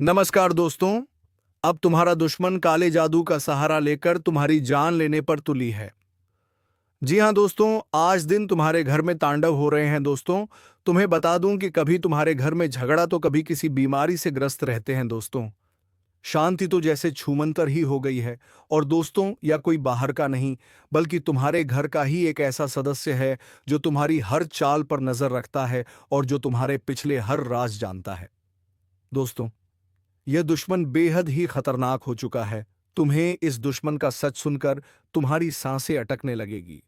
नमस्कार दोस्तों। अब तुम्हारा दुश्मन काले जादू का सहारा लेकर तुम्हारी जान लेने पर तुली है। जी हाँ दोस्तों, आज दिन तुम्हारे घर में तांडव हो रहे हैं दोस्तों। तुम्हें बता दूं कि कभी तुम्हारे घर में झगड़ा तो कभी किसी बीमारी से ग्रस्त रहते हैं दोस्तों। शांति तो जैसे छूमंतर ही हो गई है। और दोस्तों, या कोई बाहर का नहीं, बल्कि तुम्हारे घर का ही एक ऐसा सदस्य है जो तुम्हारी हर चाल पर नजर रखता है और जो तुम्हारे पिछले हर राज जानता है। दोस्तों, यह दुश्मन बेहद ही खतरनाक हो चुका है। तुम्हें इस दुश्मन का सच सुनकर तुम्हारी सांसें अटकने लगेगी।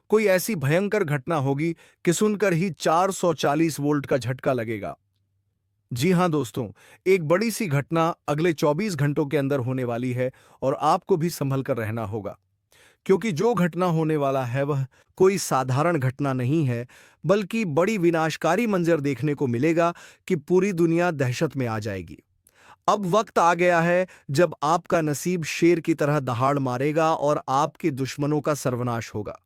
कोई ऐसी भयंकर घटना होगी कि सुनकर ही 440 वोल्ट का झटका लगेगा। जी हां दोस्तों, एक बड़ी सी घटना अगले 24 घंटों के अंदर होने वाली है और आपको भी संभल कर रहना होगा। क्योंकि जो घटना होने वाला है वह कोई साधारण घटना नहीं है, बल्कि बड़ी विनाशकारी मंजर देखने को मिलेगा कि पूरी दुनिया दहशत में आ जाएगी। अब वक्त आ गया है जब आपका नसीब शेर की तरह दहाड़ मारेगा और आपके दुश्मनों का सर्वनाश होगा।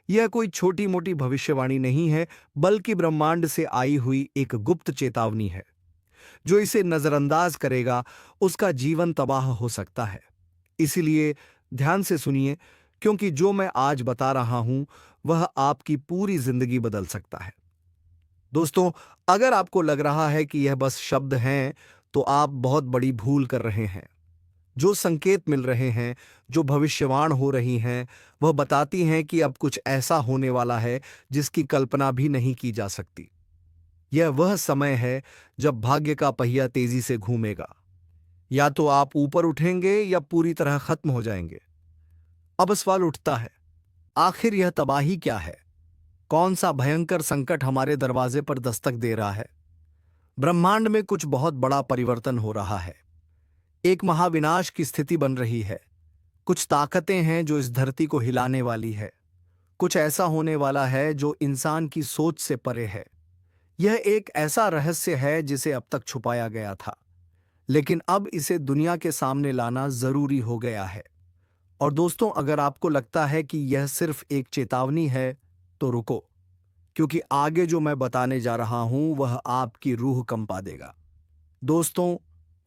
यह कोई छोटी मोटी भविष्यवाणी नहीं है, बल्कि ब्रह्मांड से आई हुई एक गुप्त चेतावनी है। जो इसे नजरअंदाज करेगा उसका जीवन तबाह हो सकता है। इसीलिए ध्यान से सुनिए, क्योंकि जो मैं आज बता रहा हूं वह आपकी पूरी जिंदगी बदल सकता है। दोस्तों, अगर आपको लग रहा है कि यह बस शब्द हैं, तो आप बहुत बड़ी भूल कर रहे हैं। जो संकेत मिल रहे हैं, जो भविष्यवाण हो रही हैं, वह बताती हैं कि अब कुछ ऐसा होने वाला है जिसकी कल्पना भी नहीं की जा सकती। यह वह समय है जब भाग्य का पहिया तेजी से घूमेगा। या तो आप ऊपर उठेंगे या पूरी तरह खत्म हो जाएंगे। अब सवाल उठता है, आखिर यह तबाही क्या है? कौन सा भयंकर संकट हमारे दरवाजे पर दस्तक दे रहा है? ब्रह्मांड में कुछ बहुत बड़ा परिवर्तन हो रहा है। एक महाविनाश की स्थिति बन रही है। कुछ ताकतें हैं जो इस धरती को हिलाने वाली है। कुछ ऐसा होने वाला है जो इंसान की सोच से परे है। यह एक ऐसा रहस्य है जिसे अब तक छुपाया गया था, लेकिन अब इसे दुनिया के सामने लाना जरूरी हो गया है। और दोस्तों, अगर आपको लगता है कि यह सिर्फ एक चेतावनी है, तो रुको, क्योंकि आगे जो मैं बताने जा रहा हूं वह आपकी रूह कंपा देगा। दोस्तों,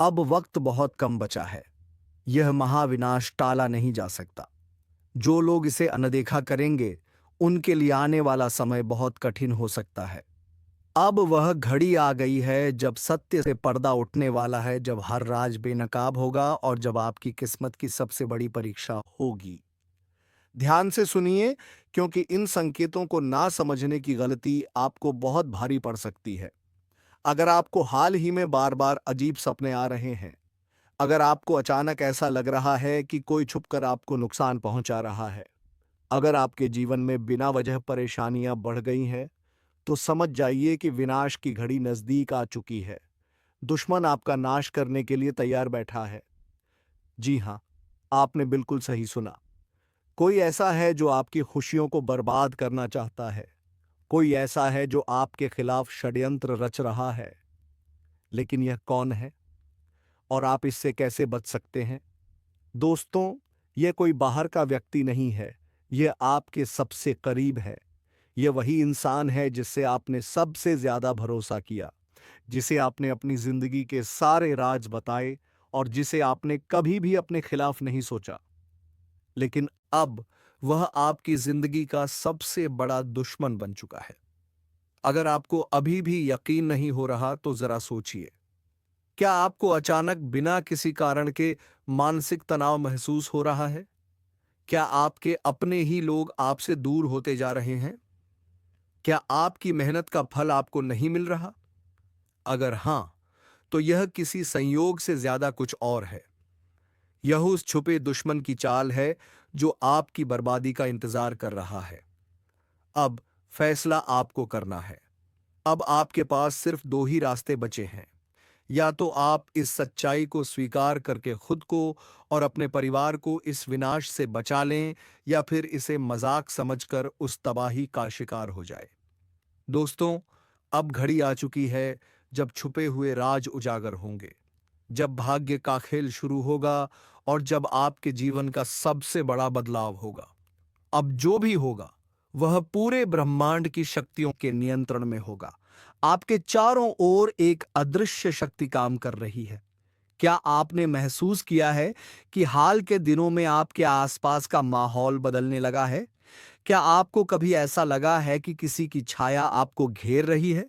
अब वक्त बहुत कम बचा है। यह महाविनाश टाला नहीं जा सकता। जो लोग इसे अनदेखा करेंगे, उनके लिए आने वाला समय बहुत कठिन हो सकता है। अब वह घड़ी आ गई है जब सत्य से पर्दा उठने वाला है, जब हर राज बेनकाब होगा और जब आपकी किस्मत की सबसे बड़ी परीक्षा होगी। ध्यान से सुनिए, क्योंकि इन संकेतों को ना समझने की गलती आपको बहुत भारी पड़ सकती है। अगर आपको हाल ही में बार बार अजीब सपने आ रहे हैं, अगर आपको अचानक ऐसा लग रहा है कि कोई छुपकर आपको नुकसान पहुंचा रहा है, अगर आपके जीवन में बिना वजह परेशानियां बढ़ गई हैं, तो समझ जाइए कि विनाश की घड़ी नजदीक आ चुकी है। दुश्मन आपका नाश करने के लिए तैयार बैठा है। जी हां, आपने बिल्कुल सही सुना। कोई ऐसा है जो आपकी खुशियों को बर्बाद करना चाहता है। कोई ऐसा है जो आपके खिलाफ षड्यंत्र रच रहा है। लेकिन यह कौन है और आप इससे कैसे बच सकते हैं? दोस्तों, यह कोई बाहर का व्यक्ति नहीं है। यह आपके सबसे करीब है। यह वही इंसान है जिससे आपने सबसे ज्यादा भरोसा किया, जिसे आपने अपनी जिंदगी के सारे राज बताए और जिसे आपने कभी भी अपने खिलाफ नहीं सोचा। लेकिन अब वह आपकी जिंदगी का सबसे बड़ा दुश्मन बन चुका है। अगर आपको अभी भी यकीन नहीं हो रहा, तो जरा सोचिए। क्या आपको अचानक बिना किसी कारण के मानसिक तनाव महसूस हो रहा है? क्या आपके अपने ही लोग आपसे दूर होते जा रहे हैं? क्या आपकी मेहनत का फल आपको नहीं मिल रहा? अगर हां, तो यह किसी संयोग से ज्यादा कुछ और है। यह उस छुपे दुश्मन की चाल है जो आपकी बर्बादी का इंतजार कर रहा है। अब फैसला आपको करना है। अब आपके पास सिर्फ दो ही रास्ते बचे हैं। या तो आप इस सच्चाई को स्वीकार करके खुद को और अपने परिवार को इस विनाश से बचा लें, या फिर इसे मजाक समझकर उस तबाही का शिकार हो जाए। दोस्तों, अब घड़ी आ चुकी है जब छुपे हुए राज उजागर होंगे, जब भाग्य का खेल शुरू होगा और जब आपके जीवन का सबसे बड़ा बदलाव होगा। अब जो भी होगा वह पूरे ब्रह्मांड की शक्तियों के नियंत्रण में होगा। आपके चारों ओर एक अदृश्य शक्ति काम कर रही है। क्या आपने महसूस किया है कि हाल के दिनों में आपके आसपास का माहौल बदलने लगा है? क्या आपको कभी ऐसा लगा है कि किसी की छाया आपको घेर रही है?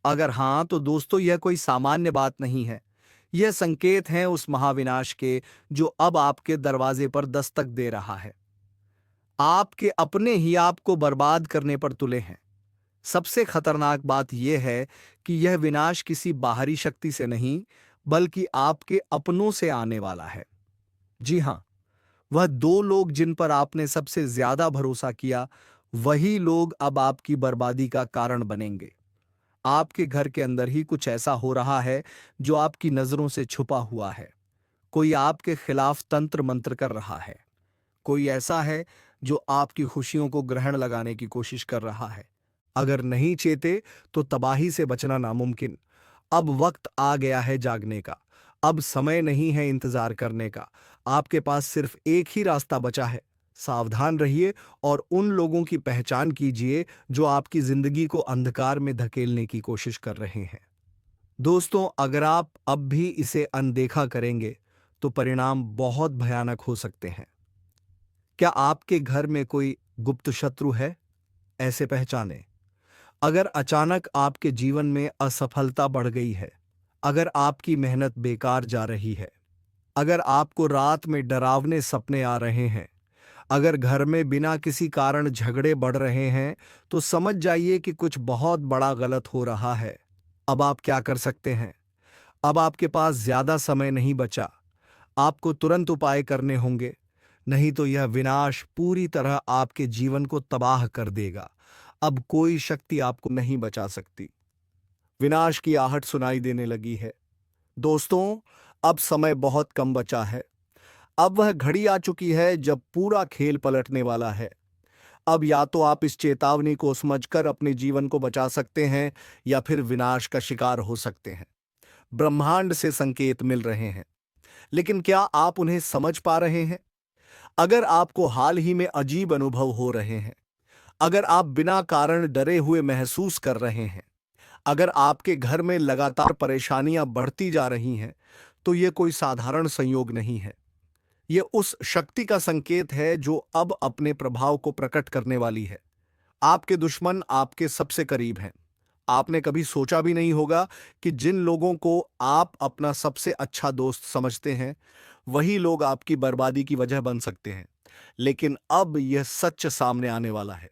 अगर हाँ, तो दोस्तों यह कोई सामान्य बात नहीं है। यह संकेत है उस महाविनाश के जो अब आपके दरवाजे पर दस्तक दे रहा है। आपके अपने ही आपको बर्बाद करने पर तुले हैं। सबसे खतरनाक बात यह है कि यह विनाश किसी बाहरी शक्ति से नहीं, बल्कि आपके अपनों से आने वाला है। जी हां, वह दो लोग जिन पर आपने सबसे ज्यादा भरोसा किया, वही लोग अब आपकी बर्बादी का कारण बनेंगे। आपके घर के अंदर ही कुछ ऐसा हो रहा है जो आपकी नजरों से छुपा हुआ है। कोई आपके खिलाफ तंत्र मंत्र कर रहा है। कोई ऐसा है जो आपकी खुशियों को ग्रहण लगाने की कोशिश कर रहा है। अगर नहीं चेते तो तबाही से बचना नामुमकिन। अब वक्त आ गया है जागने का। अब समय नहीं है इंतजार करने का। आपके पास सिर्फ एक ही रास्ता बचा है। सावधान रहिए और उन लोगों की पहचान कीजिए जो आपकी जिंदगी को अंधकार में धकेलने की कोशिश कर रहे हैं। दोस्तों, अगर आप अब भी इसे अनदेखा करेंगे तो परिणाम बहुत भयानक हो सकते हैं। क्या आपके घर में कोई गुप्त शत्रु है? ऐसे पहचाने। अगर अचानक आपके जीवन में असफलता बढ़ गई है, अगर आपकी मेहनत बेकार जा रही है, अगर आपको रात में डरावने सपने आ रहे हैं, अगर घर में बिना किसी कारण झगड़े बढ़ रहे हैं, तो समझ जाइए कि कुछ बहुत बड़ा गलत हो रहा है। अब आप क्या कर सकते हैं? अब आपके पास ज्यादा समय नहीं बचा। आपको तुरंत उपाय करने होंगे, नहीं तो यह विनाश पूरी तरह आपके जीवन को तबाह कर देगा। अब कोई शक्ति आपको नहीं बचा सकती। विनाश की आहट सुनाई देने लगी है। दोस्तों, अब समय बहुत कम बचा है। अब वह घड़ी आ चुकी है जब पूरा खेल पलटने वाला है। अब या तो आप इस चेतावनी को समझकर अपने जीवन को बचा सकते हैं या फिर विनाश का शिकार हो सकते हैं। ब्रह्मांड से संकेत मिल रहे हैं, लेकिन क्या आप उन्हें समझ पा रहे हैं? अगर आपको हाल ही में अजीब अनुभव हो रहे हैं, अगर आप बिना कारण डरे हुए महसूस कर रहे हैं, अगर आपके घर में लगातार परेशानियां बढ़ती जा रही हैं, तो यह कोई साधारण संयोग नहीं है। यह उस शक्ति का संकेत है जो अब अपने प्रभाव को प्रकट करने वाली है। आपके दुश्मन आपके सबसे करीब हैं। आपने कभी सोचा भी नहीं होगा कि जिन लोगों को आप अपना सबसे अच्छा दोस्त समझते हैं, वही लोग आपकी बर्बादी की वजह बन सकते हैं। लेकिन अब यह सच सामने आने वाला है।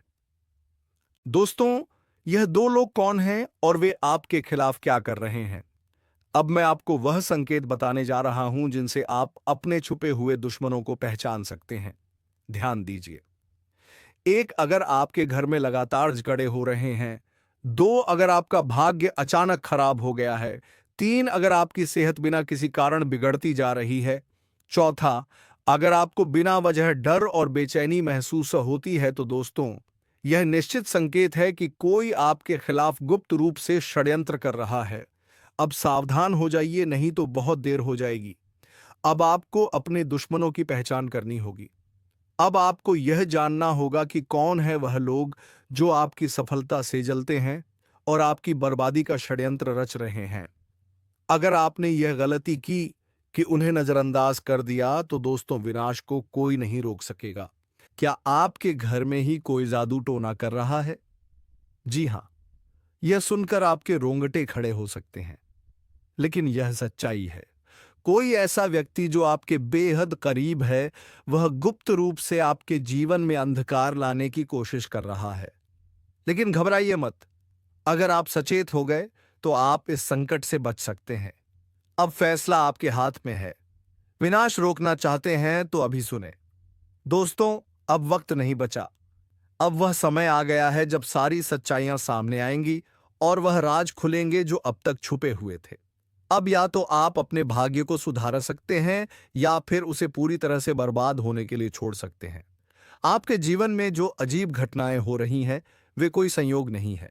दोस्तों, यह दो लोग कौन हैं और वे आपके खिलाफ क्या कर रहे हैं? अब मैं आपको वह संकेत बताने जा रहा हूं जिनसे आप अपने छुपे हुए दुश्मनों को पहचान सकते हैं। ध्यान दीजिए। एक, अगर आपके घर में लगातार झगड़े हो रहे हैं। दो, अगर आपका भाग्य अचानक खराब हो गया है। तीन, अगर आपकी सेहत बिना किसी कारण बिगड़ती जा रही है। चौथा, अगर आपको बिना वजह डर और बेचैनी महसूस होती है, तो दोस्तों, यह निश्चित संकेत है कि कोई आपके खिलाफ गुप्त रूप से षड्यंत्र कर रहा है। अब सावधान हो जाइए, नहीं तो बहुत देर हो जाएगी। अब आपको अपने दुश्मनों की पहचान करनी होगी। अब आपको यह जानना होगा कि कौन है वह लोग जो आपकी सफलता से जलते हैं और आपकी बर्बादी का षड्यंत्र रच रहे हैं। अगर आपने यह गलती की कि उन्हें नजरअंदाज कर दिया, तो दोस्तों, विनाश को कोई नहीं रोक सकेगा। क्या आपके घर में ही कोई जादू टोना कर रहा है? जी हां, यह सुनकर आपके रोंगटे खड़े हो सकते हैं, लेकिन यह सच्चाई है। कोई ऐसा व्यक्ति जो आपके बेहद करीब है, वह गुप्त रूप से आपके जीवन में अंधकार लाने की कोशिश कर रहा है। लेकिन घबराइए मत। अगर आप सचेत हो गए तो आप इस संकट से बच सकते हैं। अब फैसला आपके हाथ में है। विनाश रोकना चाहते हैं तो अभी सुने। दोस्तों, अब वक्त नहीं बचा। अब वह समय आ गया है जब सारी सच्चाइयां सामने आएंगी और वह राज खुलेंगे जो अब तक छुपे हुए थे। अब या तो आप अपने भाग्य को सुधार सकते हैं या फिर उसे पूरी तरह से बर्बाद होने के लिए छोड़ सकते हैं। आपके जीवन में जो अजीब घटनाएं हो रही हैं, वे कोई संयोग नहीं है।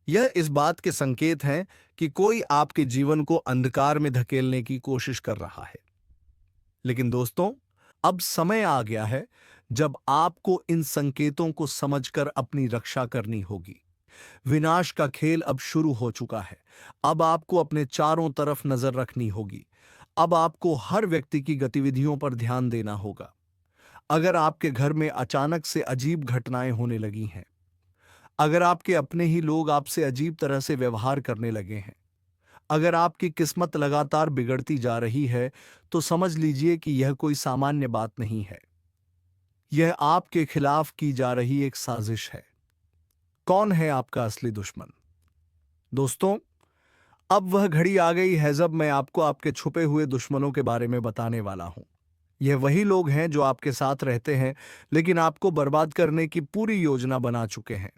यह इस बात के संकेत हैं कि कोई आपके जीवन को अंधकार में धकेलने की कोशिश कर रहा है। लेकिन दोस्तों, अब समय आ गया है जब आपको इन संकेतों को समझकर अपनी रक्षा करनी होगी। विनाश का खेल अब शुरू हो चुका है। अब आपको अपने चारों तरफ नजर रखनी होगी। अब आपको हर व्यक्ति की गतिविधियों पर ध्यान देना होगा। अगर आपके घर में अचानक से अजीब घटनाएं होने लगी हैं, अगर आपके अपने ही लोग आपसे अजीब तरह से व्यवहार करने लगे हैं, अगर आपकी किस्मत लगातार बिगड़ती जा रही है, तो समझ लीजिए कि यह कोई सामान्य बात नहीं है। यह आपके खिलाफ की जा रही एक साजिश है। कौन है आपका असली दुश्मन? दोस्तों, अब वह घड़ी आ गई है जब मैं आपको आपके छुपे हुए दुश्मनों के बारे में बताने वाला हूं। यह वही लोग हैं जो आपके साथ रहते हैं, लेकिन आपको बर्बाद करने की पूरी योजना बना चुके हैं।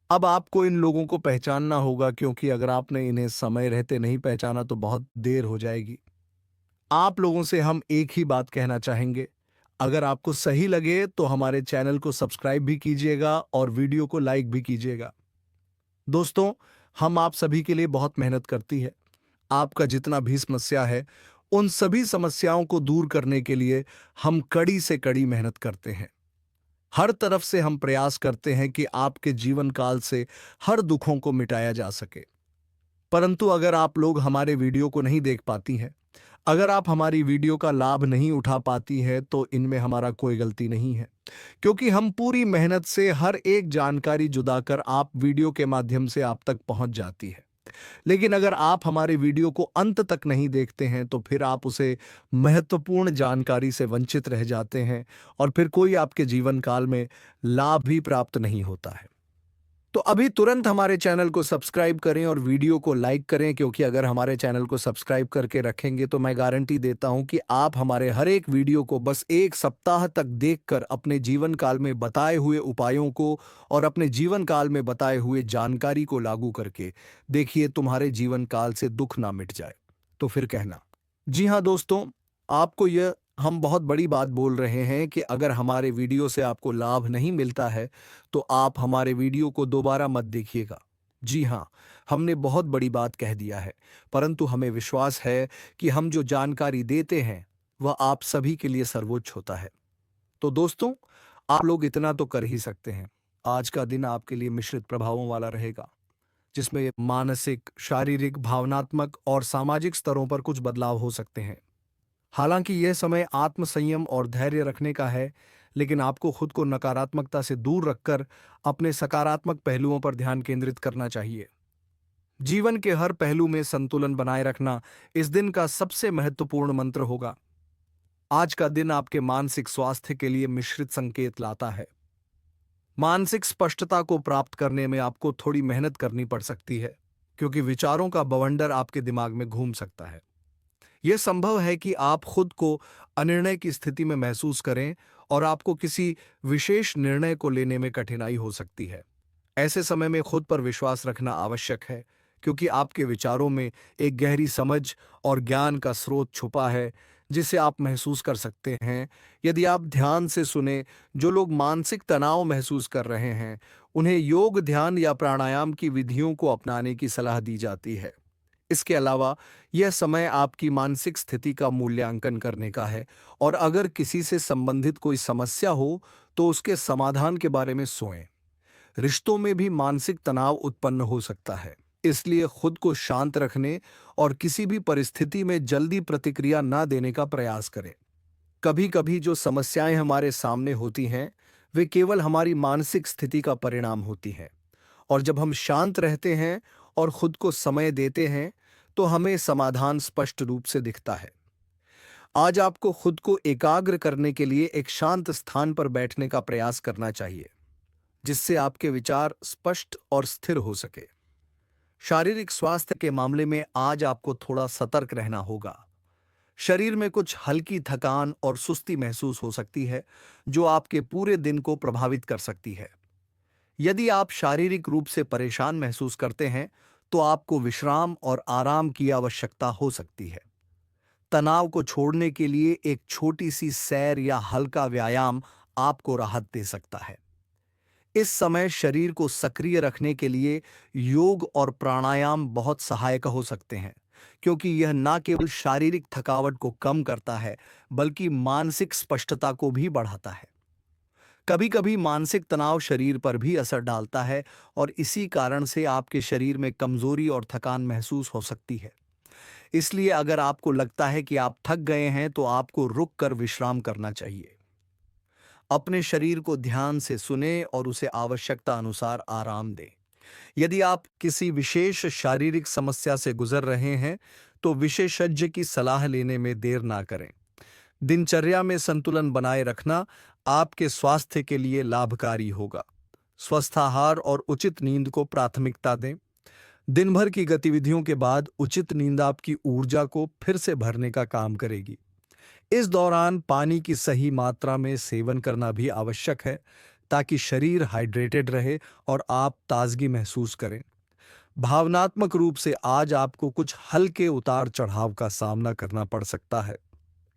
अब आपको इन लोगों को पहचानना होगा, क्योंकि अगर आपने इन्हें समय रहते नहीं पहचाना तो बहुत देर हो जाएगी। आप लोगों से हम एक ही बात कहना चाहेंगे। अगर आपको सही लगे तो हमारे चैनल को सब्सक्राइब भी कीजिएगा और वीडियो को लाइक भी कीजिएगा। दोस्तों, हम आप सभी के लिए बहुत मेहनत करती है। आपका जितना भी समस्या है, उन सभी समस्याओं को दूर करने के लिए हम कड़ी से कड़ी मेहनत करते हैं। हर तरफ से हम प्रयास करते हैं कि आपके जीवन काल से हर दुखों को मिटाया जा सके। परंतु अगर आप लोग हमारे वीडियो को नहीं देख पाती हैं, अगर आप हमारी वीडियो का लाभ नहीं उठा पाती है, तो इनमें हमारा कोई गलती नहीं है, क्योंकि हम पूरी मेहनत से हर एक जानकारी जुदा कर आप वीडियो के माध्यम से आप तक पहुंच जाती है। लेकिन अगर आप हमारे वीडियो को अंत तक नहीं देखते हैं, तो फिर आप उसे महत्वपूर्ण जानकारी से वंचित रह जाते हैं और फिर कोई आपके जीवन काल में लाभ भी प्राप्त नहीं होता है। तो अभी तुरंत हमारे चैनल को सब्सक्राइब करें और वीडियो को लाइक करें, क्योंकि अगर हमारे चैनल को सब्सक्राइब करके रखेंगे तो मैं गारंटी देता हूं कि आप हमारे हर एक वीडियो को बस एक सप्ताह तक देखकर अपने जीवन काल में बताए हुए उपायों को और अपने जीवन काल में बताए हुए जानकारी को लागू करके देखिए, तुम्हारे जीवन काल से दुख ना मिट जाए तो फिर कहना। जी हाँ दोस्तों, आपको यह हम बहुत बड़ी बात बोल रहे हैं कि अगर हमारे वीडियो से आपको लाभ नहीं मिलता है, तो आप हमारे वीडियो को दोबारा मत देखिएगा। जी हाँ, हमने बहुत बड़ी बात कह दिया है, परंतु हमें विश्वास है कि हम जो जानकारी देते हैं वह आप सभी के लिए सर्वोच्च होता है। तो दोस्तों, आप लोग इतना तो कर ही सकते हैं। आज का दिन आपके लिए मिश्रित प्रभावों वाला रहेगा, जिसमें मानसिक, शारीरिक, भावनात्मक और सामाजिक स्तरों पर कुछ बदलाव हो सकते हैं। हालांकि यह समय आत्मसंयम और धैर्य रखने का है, लेकिन आपको खुद को नकारात्मकता से दूर रखकर अपने सकारात्मक पहलुओं पर ध्यान केंद्रित करना चाहिए। जीवन के हर पहलू में संतुलन बनाए रखना इस दिन का सबसे महत्वपूर्ण मंत्र होगा। आज का दिन आपके मानसिक स्वास्थ्य के लिए मिश्रित संकेत लाता है। मानसिक स्पष्टता को प्राप्त करने में आपको थोड़ी मेहनत करनी पड़ सकती है, क्योंकि विचारों का बवंडर आपके दिमाग में घूम सकता है। यह संभव है कि आप खुद को अनिर्णय की स्थिति में महसूस करें और आपको किसी विशेष निर्णय को लेने में कठिनाई हो सकती है। ऐसे समय में खुद पर विश्वास रखना आवश्यक है, क्योंकि आपके विचारों में एक गहरी समझ और ज्ञान का स्रोत छुपा है, जिसे आप महसूस कर सकते हैं। यदि आप ध्यान से सुने, जो लोग मानसिक तनाव महसूस कर रहे हैं, उन्हें योग, ध्यान या प्राणायाम की विधियों को अपनाने की सलाह दी जाती है। इसके अलावा यह समय आपकी मानसिक स्थिति का मूल्यांकन करने का है, और अगर किसी से संबंधित कोई समस्या हो तो उसके समाधान के बारे में सोचें। रिश्तों में भी मानसिक तनाव उत्पन्न हो सकता है, इसलिए खुद को शांत रखने और किसी भी परिस्थिति में जल्दी प्रतिक्रिया न देने का प्रयास करें। कभी कभी जो समस्याएं हमारे सामने होती हैं, वे केवल हमारी मानसिक स्थिति का परिणाम होती हैं, और जब हम शांत रहते हैं और खुद को समय देते हैं, तो हमें समाधान स्पष्ट रूप से दिखता है। आज आपको खुद को एकाग्र करने के लिए एक शांत स्थान पर बैठने का प्रयास करना चाहिए, जिससे आपके विचार स्पष्ट और स्थिर हो सके। शारीरिक स्वास्थ्य के मामले में आज आपको थोड़ा सतर्क रहना होगा। शरीर में कुछ हल्की थकान और सुस्ती महसूस हो सकती है, जो आपके पूरे दिन को प्रभावित कर सकती है। यदि आप शारीरिक रूप से परेशान महसूस करते हैं, तो आपको विश्राम और आराम की आवश्यकता हो सकती है। तनाव को छोड़ने के लिए एक छोटी सी सैर या हल्का व्यायाम आपको राहत दे सकता है। इस समय शरीर को सक्रिय रखने के लिए योग और प्राणायाम बहुत सहायक हो सकते हैं, क्योंकि यह न केवल शारीरिक थकावट को कम करता है, बल्कि मानसिक स्पष्टता को भी बढ़ाता है। कभी कभी मानसिक तनाव शरीर पर भी असर डालता है और इसी कारण से आपके शरीर में कमजोरी और थकान महसूस हो सकती है। इसलिए अगर आपको लगता है कि आप थक गए हैं तो आपको रुक कर विश्राम करना चाहिए। अपने शरीर को ध्यान से सुने और उसे आवश्यकता अनुसार आराम दें। यदि आप किसी विशेष शारीरिक समस्या से गुजर रहे हैं तो विशेषज्ञ की सलाह लेने में देर ना करें। दिनचर्या में संतुलन बनाए रखना आपके स्वास्थ्य के लिए लाभकारी होगा। स्वस्थ आहार और उचित नींद को प्राथमिकता दें। दिन भर की गतिविधियों के बाद उचित नींद आपकी ऊर्जा को फिर से भरने का काम करेगी। इस दौरान पानी की सही मात्रा में सेवन करना भी आवश्यक है ताकि शरीर हाइड्रेटेड रहे और आप ताजगी महसूस करें। भावनात्मक रूप से आज आपको कुछ हल्के उतार चढ़ाव का सामना करना पड़ सकता है।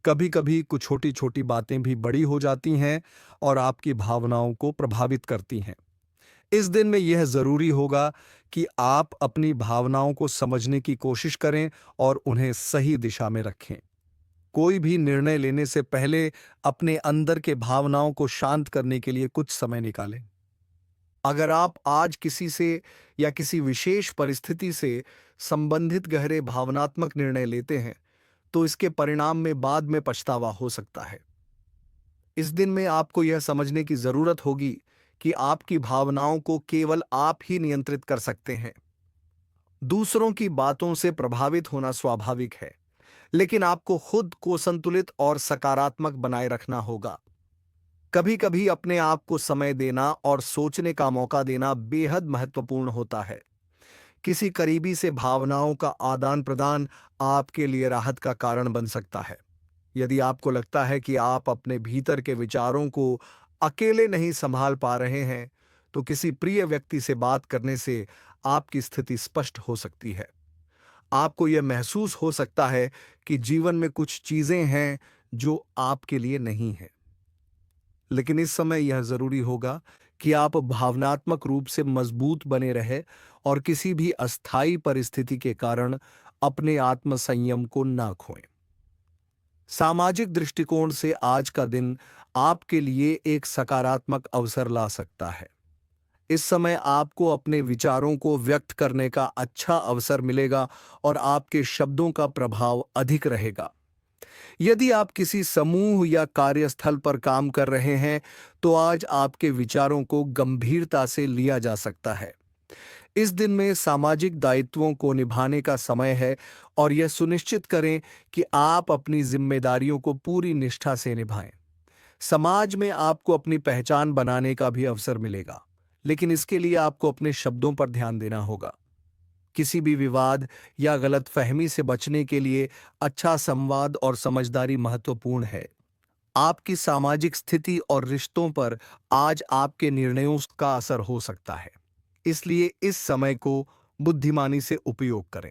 कभी कभी कुछ छोटी छोटी बातें भी बड़ी हो जाती हैं और आपकी भावनाओं को प्रभावित करती हैं। इस दिन में यह जरूरी होगा कि आप अपनी भावनाओं को समझने की कोशिश करें और उन्हें सही दिशा में रखें। कोई भी निर्णय लेने से पहले अपने अंदर के भावनाओं को शांत करने के लिए कुछ समय निकालें। अगर आप आज किसी से या किसी विशेष परिस्थिति से संबंधित गहरे भावनात्मक निर्णय लेते हैं तो इसके परिणाम में बाद में पछतावा हो सकता है। इस दिन में आपको यह समझने की जरूरत होगी कि आपकी भावनाओं को केवल आप ही नियंत्रित कर सकते हैं। दूसरों की बातों से प्रभावित होना स्वाभाविक है, लेकिन आपको खुद को संतुलित और सकारात्मक बनाए रखना होगा। कभी कभी अपने आप को समय देना और सोचने का मौका देना बेहद महत्वपूर्ण होता है। किसी करीबी से भावनाओं का आदान प्रदान आपके लिए राहत का कारण बन सकता है। यदि आपको लगता है कि आप अपने भीतर के विचारों को अकेले नहीं संभाल पा रहे हैं तो किसी प्रिय व्यक्ति से बात करने से आपकी स्थिति स्पष्ट हो सकती है। आपको यह महसूस हो सकता है कि जीवन में कुछ चीजें हैं जो आपके लिए नहीं हैं, लेकिन इस समय यह जरूरी होगा कि आप भावनात्मक रूप से मजबूत बने रहे और किसी भी अस्थायी परिस्थिति के कारण अपने आत्मसंयम को ना खोएं। सामाजिक दृष्टिकोण से आज का दिन आपके लिए एक सकारात्मक अवसर ला सकता है। इस समय आपको अपने विचारों को व्यक्त करने का अच्छा अवसर मिलेगा और आपके शब्दों का प्रभाव अधिक रहेगा। यदि आप किसी समूह या कार्यस्थल पर काम कर रहे हैं तो आज आपके विचारों को गंभीरता से लिया जा सकता है। इस दिन में सामाजिक दायित्वों को निभाने का समय है और यह सुनिश्चित करें कि आप अपनी जिम्मेदारियों को पूरी निष्ठा से निभाएं। समाज में आपको अपनी पहचान बनाने का भी अवसर मिलेगा, लेकिन इसके लिए आपको अपने शब्दों पर ध्यान देना होगा। किसी भी विवाद या गलतफहमी से बचने के लिए अच्छा संवाद और समझदारी महत्वपूर्ण है। आपकी सामाजिक स्थिति और रिश्तों पर आज आपके निर्णयों का असर हो सकता है, इसलिए इस समय को बुद्धिमानी से उपयोग करें।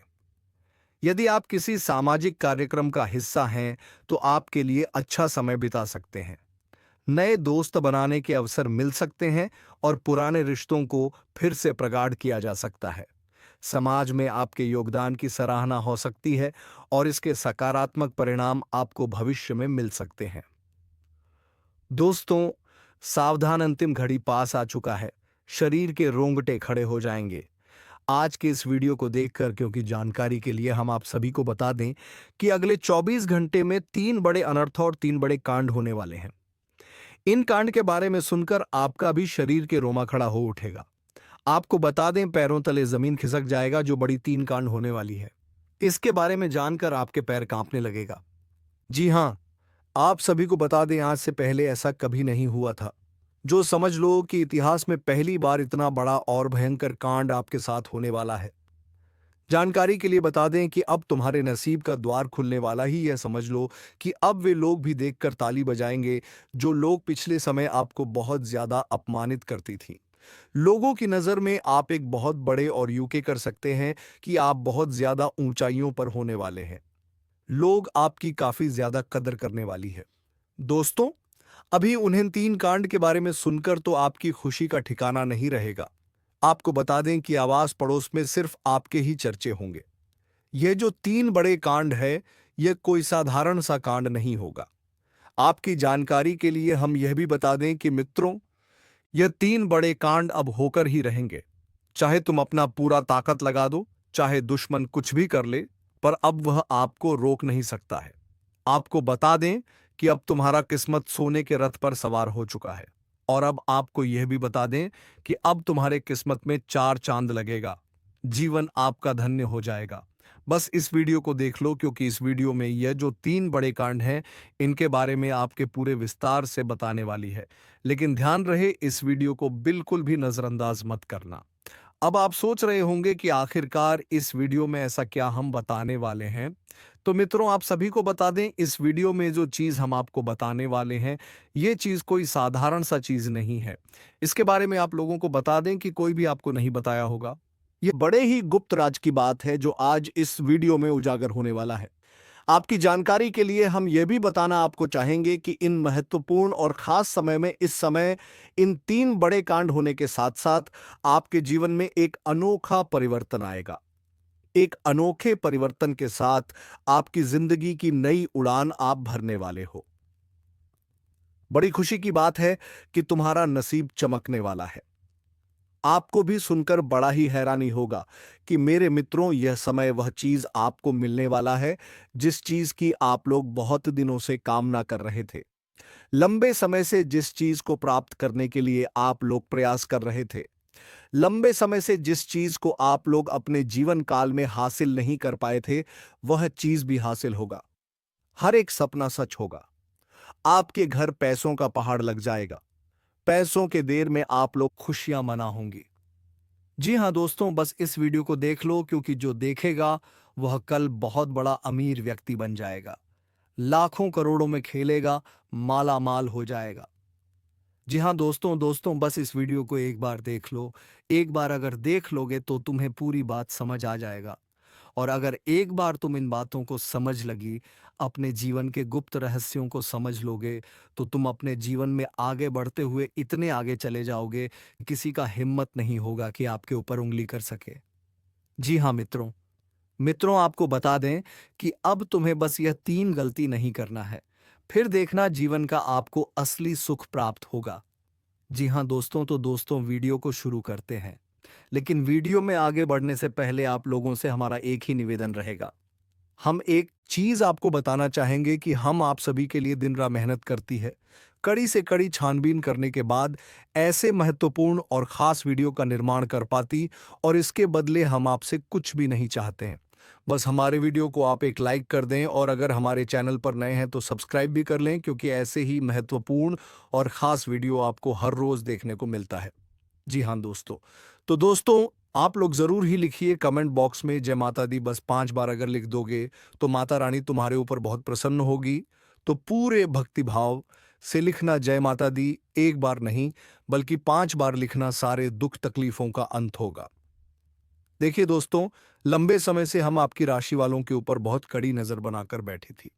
यदि आप किसी सामाजिक कार्यक्रम का हिस्सा हैं तो आपके लिए अच्छा समय बिता सकते हैं। नए दोस्त बनाने के अवसर मिल सकते हैं और पुराने रिश्तों को फिर से प्रगाढ़ किया जा सकता है। समाज में आपके योगदान की सराहना हो सकती है और इसके सकारात्मक परिणाम आपको भविष्य में मिल सकते हैं। दोस्तों, सावधान, अंतिम घड़ी पास आ चुका है। शरीर के रोंगटे खड़े हो जाएंगे आज के इस वीडियो को देखकर, क्योंकि जानकारी के लिए हम आप सभी को बता दें कि अगले 24 घंटे में 3 बड़े अनर्थ और 3 बड़े कांड होने वाले हैं। इन कांड के बारे में सुनकर आपका भी शरीर के रोमा खड़ा हो उठेगा। आपको बता दें, पैरों तले जमीन खिसक जाएगा जो बड़ी 3 कांड होने वाली है। इसके बारे में जानकर आपके पैर कांपने लगेगा। जी हां, आप सभी को बता दें, आज से पहले ऐसा कभी नहीं हुआ था। जो समझ लो कि इतिहास में पहली बार इतना बड़ा और भयंकर कांड आपके साथ होने वाला है। जानकारी के लिए बता दें कि अब तुम्हारे नसीब का द्वार खुलने वाला ही, यह समझ लो कि अब वे लोग भी देखकर ताली बजाएंगे जो लोग पिछले समय आपको बहुत ज्यादा अपमानित करती थी। लोगों की नजर में आप एक बहुत बड़े और यूके कर सकते हैं कि आप बहुत ज्यादा ऊंचाइयों पर होने वाले हैं। लोग आपकी काफी ज्यादा कदर करने वाली है। दोस्तों, अभी उन्हें 3 कांड के बारे में सुनकर तो आपकी खुशी का ठिकाना नहीं रहेगा। आपको बता दें कि आवास पड़ोस में सिर्फ आपके ही चर्चे होंगे। यह जो 3 बड़े कांड है, यह कोई साधारण सा कांड नहीं होगा। आपकी जानकारी के लिए हम यह भी बता दें कि मित्रों, यह 3 बड़े कांड अब होकर ही रहेंगे। चाहे तुम अपना पूरा ताकत लगा दो, चाहे दुश्मन कुछ भी कर ले, पर अब वह आपको रोक नहीं सकता है। आपको बता दें कि अब तुम्हारा किस्मत सोने के रथ पर सवार हो चुका है। और अब आपको यह भी बता दें कि अब तुम्हारे किस्मत में 4 चांद लगेगा। जीवन आपका धन्य हो जाएगा। बस इस वीडियो को देख लो, क्योंकि इस वीडियो में यह जो 3 बड़े कांड हैं, इनके बारे में आपके पूरे विस्तार से बताने वाली है। लेकिन ध्यान रहे, इस वीडियो को बिल्कुल भी नजरअंदाज मत करना। अब आप सोच रहे होंगे कि आखिरकार इस वीडियो में ऐसा क्या हम बताने वाले हैं। तो मित्रों, आप सभी को बता दें, इस वीडियो में जो चीज़ हम आपको बताने वाले हैं, ये चीज़ कोई साधारण सा चीज़ नहीं है। इसके बारे में आप लोगों को बता दें कि कोई भी आपको नहीं बताया होगा। ये बड़े ही गुप्त राज की बात है जो आज इस वीडियो में उजागर होने वाला है। आपकी जानकारी के लिए हम यह भी बताना आपको चाहेंगे कि इन महत्वपूर्ण और खास समय में इस समय इन 3 बड़े कांड होने के साथ साथ आपके जीवन में एक अनोखा परिवर्तन आएगा। एक अनोखे परिवर्तन के साथ आपकी जिंदगी की नई उड़ान आप भरने वाले हो। बड़ी खुशी की बात है कि तुम्हारा नसीब चमकने वाला है। आपको भी सुनकर बड़ा ही हैरानी होगा कि मेरे मित्रों, यह समय वह चीज आपको मिलने वाला है जिस चीज की आप लोग बहुत दिनों से कामना कर रहे थे। लंबे समय से जिस चीज को प्राप्त करने के लिए आप लोग प्रयास कर रहे थे। लंबे समय से जिस चीज को आप लोग अपने जीवन काल में हासिल नहीं कर पाए थे, वह चीज भी हासिल होगा। हर एक सपना सच होगा। आपके घर पैसों का पहाड़ लग जाएगा। पैसों के देर में आप लोग खुशियां मना होंगी। जी हाँ दोस्तों, बस इस वीडियो को देख लो, क्योंकि जो देखेगा वह कल बहुत बड़ा अमीर व्यक्ति बन जाएगा। लाखों करोड़ों में खेलेगा, माला माल हो जाएगा। जी हाँ दोस्तों दोस्तों बस इस वीडियो को एक बार देख लो। एक बार अगर देख लोगे तो तुम्हें पूरी बात समझ आ जाएगा। और अगर एक बार तुम इन बातों को समझ लगी, अपने जीवन के गुप्त रहस्यों को समझ लोगे, तो तुम अपने जीवन में आगे बढ़ते हुए इतने आगे चले जाओगे, किसी का हिम्मत नहीं होगा कि आपके ऊपर उंगली कर सके। जी हाँ मित्रों, मित्रों आपको बता दें कि अब तुम्हें बस यह 3 गलती नहीं करना है। फिर देखना जीवन का आपको असली सुख प्राप्त होगा। जी हाँ दोस्तों, तो दोस्तों वीडियो को शुरू करते हैं। लेकिन वीडियो में आगे बढ़ने से पहले आप लोगों से हमारा एक ही निवेदन रहेगा। हम एक चीज आपको बताना चाहेंगे कि हम आप सभी के लिए दिन रात मेहनत करती है, कड़ी से कड़ी छानबीन करने के बाद ऐसे महत्वपूर्ण और खास वीडियो का निर्माण कर पाती, और इसके बदले हम आपसे कुछ भी नहीं चाहते हैं। बस हमारे वीडियो को आप एक लाइक कर दें, और अगर हमारे चैनल पर नए हैं तो सब्सक्राइब भी कर लें, क्योंकि ऐसे ही महत्वपूर्ण और खास वीडियो आपको हर रोज देखने को मिलता है। जी हाँ दोस्तों, तो दोस्तों आप लोग जरूर ही लिखिए कमेंट बॉक्स में जय माता दी। बस 5 बार अगर लिख दोगे तो माता रानी तुम्हारे ऊपर बहुत प्रसन्न होगी। तो पूरे भक्ति भाव से लिखना जय माता दी, एक बार नहीं बल्कि 5 बार लिखना, सारे दुख तकलीफों का अंत होगा। देखिए दोस्तों, लंबे समय से हम आपकी राशि वालों के ऊपर बहुत कड़ी नजर बनाकर बैठी थी।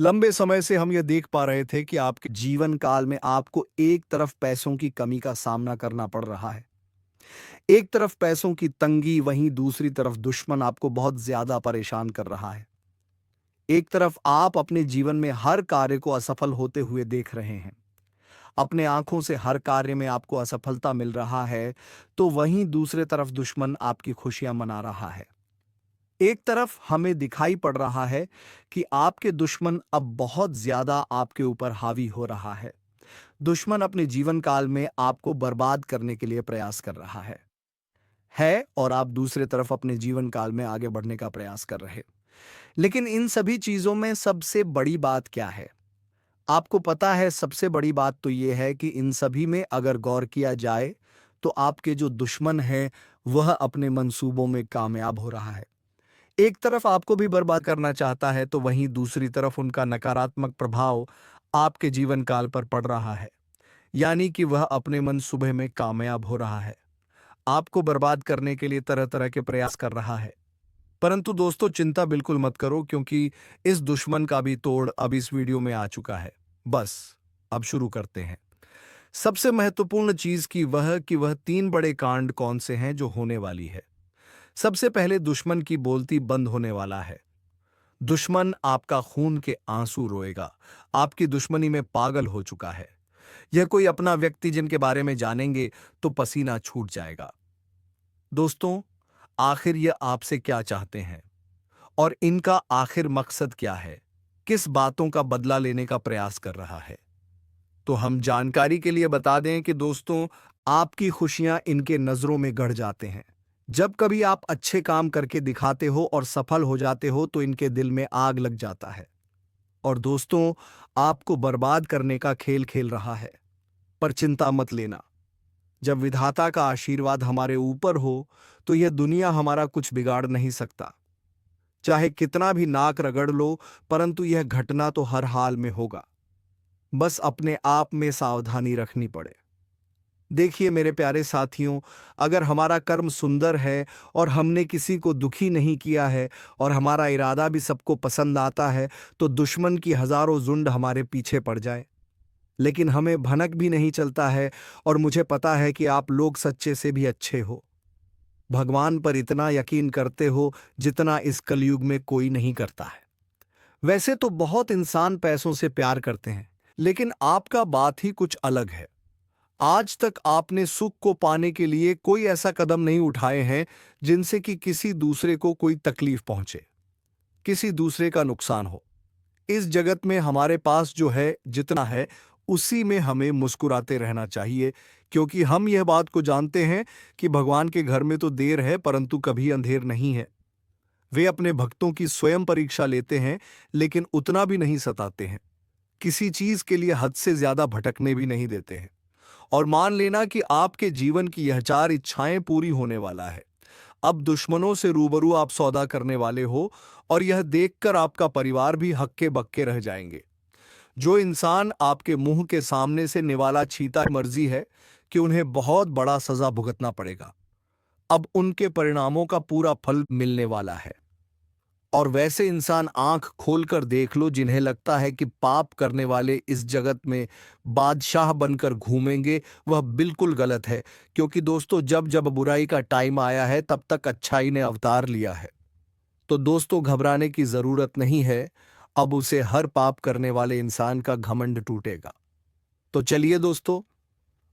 लंबे समय से हम यह देख पा रहे थे कि आपके जीवन काल में आपको एक तरफ पैसों की कमी का सामना करना पड़ रहा है। एक तरफ पैसों की तंगी, वहीं दूसरी तरफ दुश्मन आपको बहुत ज्यादा परेशान कर रहा है। एक तरफ आप अपने जीवन में हर कार्य को असफल होते हुए देख रहे हैं। अपने आंखों से हर कार्य में आपको असफलता मिल रहा है, तो वहीं दूसरे तरफ दुश्मन आपकी खुशियां मना रहा है। एक तरफ हमें दिखाई पड़ रहा है कि आपके दुश्मन अब बहुत ज्यादा आपके ऊपर हावी हो रहा है। दुश्मन अपने जीवन काल में आपको बर्बाद करने के लिए प्रयास कर रहा है, और आप दूसरे तरफ अपने जीवन काल में आगे बढ़ने का प्रयास कर रहे। लेकिन इन सभी चीजों में सबसे बड़ी बात क्या है? आपको पता है, सबसे बड़ी बात तो यह है कि इन सभी में अगर गौर किया जाए तो आपके जो दुश्मन है वह अपने मंसूबों में कामयाब हो रहा है। एक तरफ आपको भी बर्बाद करना चाहता है, तो वहीं दूसरी तरफ उनका नकारात्मक प्रभाव आपके जीवन काल पर पड़ रहा है। यानी कि वह अपने मंसूबे में कामयाब हो रहा है, आपको बर्बाद करने के लिए तरह तरह के प्रयास कर रहा है। परंतु दोस्तों चिंता बिल्कुल मत करो, क्योंकि इस दुश्मन का भी तोड़ अब इस वीडियो में आ चुका है। बस अब शुरू करते हैं। सबसे महत्वपूर्ण चीज कि वह 3 बड़े कांड कौन से हैं जो होने वाली है। सबसे पहले दुश्मन की बोलती बंद होने वाला है। दुश्मन आपका खून के आंसू रोएगा, आपकी दुश्मनी में पागल हो चुका है। यह कोई अपना व्यक्ति जिनके बारे में जानेंगे तो पसीना छूट जाएगा। दोस्तों, आखिर ये आपसे क्या चाहते हैं और इनका आखिर मकसद क्या है? किस बातों का बदला लेने का प्रयास कर रहा है? तो हम जानकारी के लिए बता दें कि दोस्तों, आपकी खुशियां इनके नजरों में गड़ जाते हैं। जब कभी आप अच्छे काम करके दिखाते हो और सफल हो जाते हो तो इनके दिल में आग लग जाता है और दोस्तों, आपको बर्बाद करने का खेल खेल रहा है। पर चिंता मत लेना, जब विधाता का आशीर्वाद हमारे ऊपर हो तो यह दुनिया हमारा कुछ बिगाड़ नहीं सकता। चाहे कितना भी नाक रगड़ लो, परंतु यह घटना तो हर हाल में होगा। बस अपने आप में सावधानी रखनी पड़े। देखिए मेरे प्यारे साथियों, अगर हमारा कर्म सुंदर है और हमने किसी को दुखी नहीं किया है और हमारा इरादा भी सबको पसंद आता है, तो दुश्मन की हजारों झुंड हमारे पीछे पड़ जाए। लेकिन हमें भनक भी नहीं चलता है और मुझे पता है कि आप लोग सच्चे से भी अच्छे हो। भगवान पर इतना यकीन करते हो जितना इस कलयुग में कोई नहीं करता है। वैसे तो बहुत इंसान पैसों से प्यार करते हैं, लेकिन आपका बात ही कुछ अलग है। आज तक आपने सुख को पाने के लिए कोई ऐसा कदम नहीं उठाए हैं जिनसे कि किसी दूसरे को कोई तकलीफ पहुंचे, किसी दूसरे का नुकसान हो। इस जगत में हमारे पास जो है, जितना है, उसी में हमें मुस्कुराते रहना चाहिए, क्योंकि हम यह बात को जानते हैं कि भगवान के घर में तो देर है परंतु कभी अंधेर नहीं है। वे अपने भक्तों की स्वयं परीक्षा लेते हैं, लेकिन उतना भी नहीं सताते हैं। किसी चीज के लिए हद से ज्यादा भटकने भी नहीं देते हैं। और मान लेना कि आपके जीवन की यह 4 इच्छाएं पूरी होने वाला है। अब दुश्मनों से रूबरू आप सौदा करने वाले हो और यह देखकर आपका परिवार भी हक्के बक्के रह जाएंगे। जो इंसान आपके मुंह के सामने से निवाला छीता, मर्जी है कि उन्हें बहुत बड़ा सजा भुगतना पड़ेगा। अब उनके परिणामों का पूरा फल मिलने वाला है। और वैसे इंसान आंख खोलकर देख लो जिन्हें लगता है कि पाप करने वाले इस जगत में बादशाह बनकर घूमेंगे, वह बिल्कुल गलत है। क्योंकि दोस्तों, जब जब बुराई का टाइम आया है तब तक अच्छाई ने अवतार लिया है। तो दोस्तों, घबराने की जरूरत नहीं है। अब उसे हर पाप करने वाले इंसान का घमंड टूटेगा। तो चलिए दोस्तों,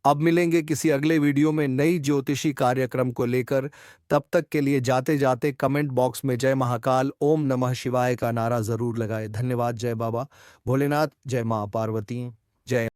अब मिलेंगे किसी अगले वीडियो में नई ज्योतिषी कार्यक्रम को लेकर। तब तक के लिए जाते जाते कमेंट बॉक्स में जय महाकाल, ओम नमः शिवाय का नारा जरूर लगाएं। धन्यवाद। जय बाबा भोलेनाथ, जय मां पार्वती, जय